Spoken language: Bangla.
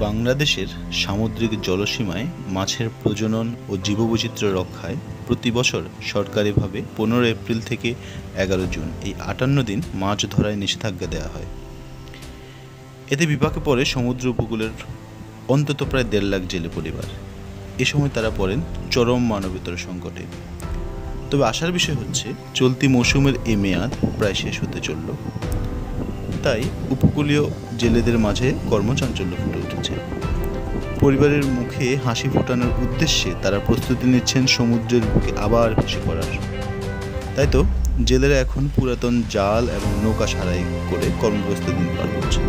বাংলাদেশের সামুদ্রিক জলসীমায় মাছের প্রজনন ও জীববৈচিত্র্য রক্ষায় প্রতি বছর সরকারিভাবে 15 এপ্রিল থেকে 11 জুন এই 58 দিন মাছ ধরায় নিষেধাজ্ঞা দেওয়া হয়। এতে বিপাকে পড়ে সমুদ্র উপকূলের অন্তত প্রায় 1.5 লাখ জেলে পরিবার। এ সময় তারা পড়েন চরম মানবেতর সংকটে। তবে আশার বিষয় হচ্ছে চলতি মৌসুমের এই মেয়াদ প্রায় শেষ হতে চলল। তাই উপকূলীয় জেলেদের মাঝে কর্মচাঞ্চল্য ফুটে উঠেছে। পরিবারের মুখে হাসি ফোটানোর উদ্দেশ্যে তারা প্রস্তুতি নিচ্ছেন সমুদ্রের বুকে আবার ভেসে পড়ার। তাই তো জেলেরা এখন পুরাতন জাল এবং নৌকা সারাই করে কর্মব্যস্ত দিন পার করছে।